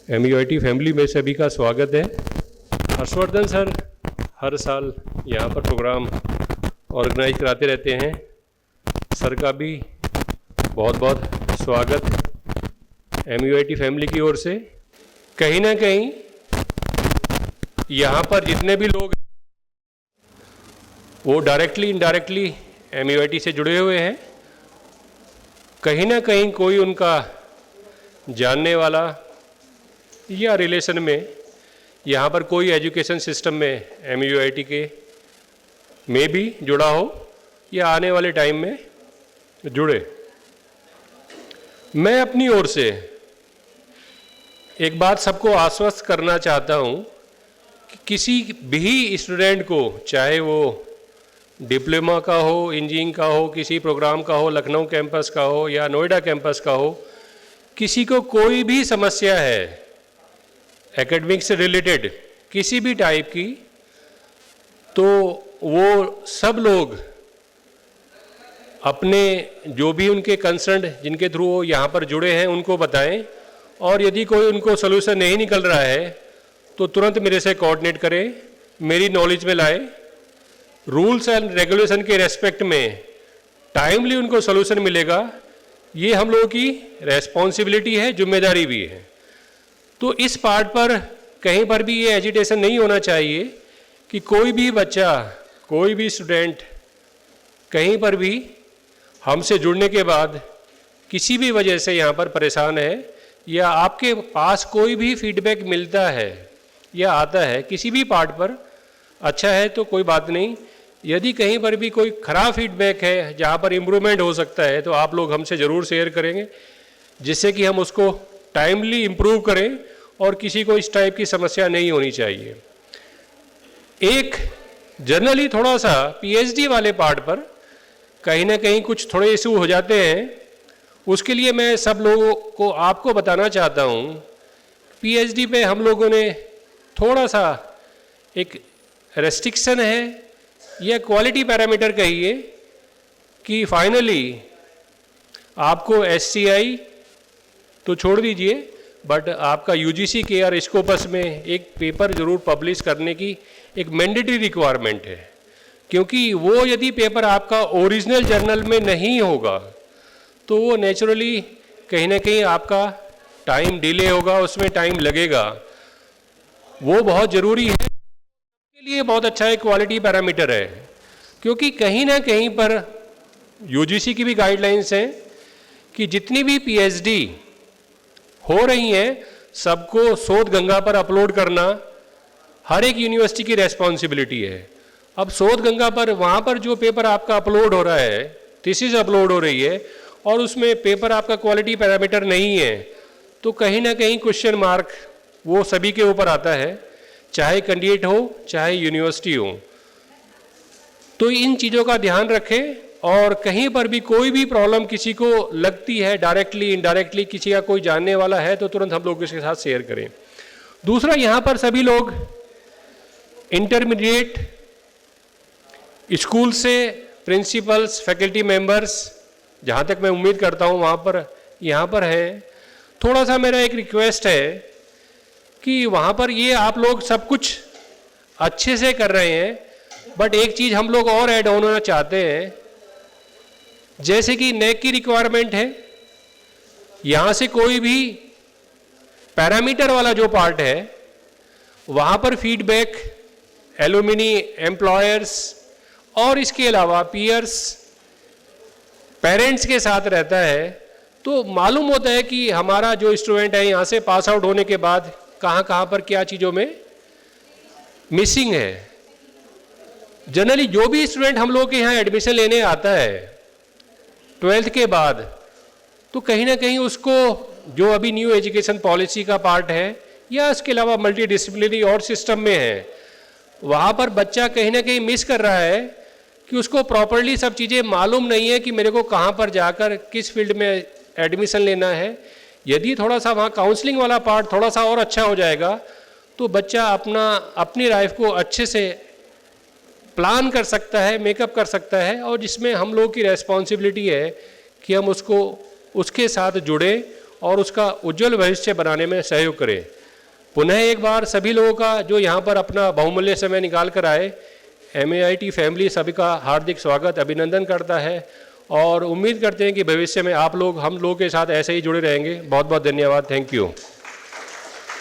MUIT family में सभी का स्वागत है। हर्षवर्धन सर हर साल यहाँ पर प्रोग्राम ऑर्गेनाइज कराते रहते हैं। सर का भी बहुत बहुत स्वागत MUIT फैमिली की ओर से। कहीं ना कहीं यहाँ पर जितने भी लोग वो डायरेक्टली इनडायरेक्टली MUIT से जुड़े हुए हैं, कहीं ना कहीं कोई उनका जानने वाला या रिलेशन में यहाँ पर कोई एजुकेशन सिस्टम में MUIT के में भी जुड़ा हो या आने वाले टाइम में जुड़े। मैं अपनी ओर से एक बात सबको आश्वस्त करना चाहता हूँ कि किसी भी स्टूडेंट को, चाहे वो डिप्लोमा का हो, इंजीनियरिंग का हो, किसी प्रोग्राम का हो, लखनऊ कैंपस का हो या नोएडा कैंपस का हो, किसी को कोई भी समस्या है एकेडमिक से रिलेटेड किसी भी टाइप की, तो वो सब लोग अपने जो भी उनके कंसर्न जिनके थ्रू वो यहाँ पर जुड़े हैं उनको बताएं, और यदि कोई उनको सोल्यूशन नहीं निकल रहा है तो तुरंत मेरे से कोऑर्डिनेट करें, मेरी नॉलेज में लाए। रूल्स एंड रेगुलेशन के रेस्पेक्ट में टाइमली उनको सोल्यूशन मिलेगा, ये हम लोगों की रेस्पॉन्सिबिलिटी है, जिम्मेदारी भी है। तो इस पार्ट पर कहीं पर भी ये एजिटेशन नहीं होना चाहिए कि कोई भी बच्चा, कोई भी स्टूडेंट कहीं पर भी हमसे जुड़ने के बाद किसी भी वजह से यहाँ पर परेशान है, या आपके पास कोई भी फीडबैक मिलता है या आता है किसी भी पार्ट पर, अच्छा है तो कोई बात नहीं। यदि कहीं पर भी कोई ख़राब फीडबैक है जहाँ पर इम्प्रूवमेंट हो सकता है तो आप लोग हमसे ज़रूर शेयर करेंगे, जिससे कि हम उसको टाइमली इम्प्रूव करें और किसी को इस टाइप की समस्या नहीं होनी चाहिए। एक जनरली थोड़ा सा PhD वाले पार्ट पर कहीं ना कहीं कुछ थोड़े इशू हो जाते हैं, उसके लिए मैं सब लोगों को आपको बताना चाहता हूँ। PhD पे हम लोगों ने थोड़ा सा एक रेस्ट्रिक्शन है या क्वालिटी पैरामीटर कहिए कि फाइनली आपको SCI तो छोड़ दीजिए, बट आपका UGC KR स्कोपस में एक पेपर ज़रूर पब्लिश करने की एक मैंडेटरी रिक्वायरमेंट है, क्योंकि वो यदि पेपर आपका ओरिजिनल जर्नल में नहीं होगा तो वो नेचुरली कहीं ना कहीं आपका टाइम डिले होगा, उसमें टाइम लगेगा। वो बहुत ज़रूरी है, के लिए बहुत अच्छा एक क्वालिटी पैरामीटर है, क्योंकि कहीं ना कहीं पर UGC की भी गाइडलाइंस हैं कि जितनी भी PhD हो रही हैं सबको शोध गंगा पर अपलोड करना हर एक यूनिवर्सिटी की रेस्पॉन्सिबिलिटी है। अब शोध गंगा पर वहाँ पर जो पेपर आपका अपलोड हो रहा है, थीसिस अपलोड हो रही है, और उसमें पेपर आपका क्वालिटी पैरामीटर नहीं है, तो कहीं ना कहीं क्वेश्चन मार्क वो सभी के ऊपर आता है, चाहे कैंडिडेट हो चाहे यूनिवर्सिटी हो। तो इन चीज़ों का ध्यान रखें, और कहीं पर भी कोई भी प्रॉब्लम किसी को लगती है डायरेक्टली इनडायरेक्टली, किसी का कोई जानने वाला है तो तुरंत हम लोग इसके साथ शेयर करें। दूसरा, यहाँ पर सभी लोग इंटरमीडिएट स्कूल से प्रिंसिपल्स, फैकल्टी मेंबर्स, जहाँ तक मैं उम्मीद करता हूँ वहाँ पर यहाँ पर हैं। थोड़ा सा मेरा एक रिक्वेस्ट है कि वहाँ पर ये आप लोग सब कुछ अच्छे से कर रहे हैं, बट एक चीज़ हम लोग और ऐड ऑन होना चाहते हैं, जैसे कि नेक की रिक्वायरमेंट है, यहाँ से कोई भी पैरामीटर वाला जो पार्ट है वहाँ पर फीडबैक एलुमिनी, एम्प्लॉयर्स और इसके अलावा पीयर्स, पेरेंट्स के साथ रहता है, तो मालूम होता है कि हमारा जो स्टूडेंट है यहाँ से पास आउट होने के बाद कहाँ पर क्या चीज़ों में मिसिंग है। जनरली जो भी स्टूडेंट हम लोग के यहाँ एडमिशन लेने आता है 12th के बाद, तो कहीं ना कहीं उसको जो अभी न्यू एजुकेशन पॉलिसी का पार्ट है या इसके अलावा मल्टी डिसिप्लिनरी और सिस्टम में है, वहाँ पर बच्चा कहीं ना कहीं मिस कर रहा है कि उसको प्रॉपरली सब चीज़ें मालूम नहीं है कि मेरे को कहाँ पर जाकर किस फील्ड में एडमिशन लेना है। यदि थोड़ा सा वहाँ काउंसलिंग वाला पार्ट थोड़ा सा और अच्छा हो जाएगा तो बच्चा अपनी लाइफ को अच्छे से प्लान कर सकता है, मेकअप कर सकता है, और जिसमें हम लोग की रेस्पॉन्सिबिलिटी है कि हम उसको उसके साथ जुड़े और उसका उज्जवल भविष्य बनाने में सहयोग करें। पुनः एक बार सभी लोगों का जो यहाँ पर अपना बहुमूल्य समय निकाल कर आए, MAIT फैमिली सभी का हार्दिक स्वागत अभिनंदन करता है और उम्मीद करते हैं कि भविष्य में आप लोग हम लोगों के साथ ऐसे ही जुड़े रहेंगे। बहुत बहुत धन्यवाद। Thank you.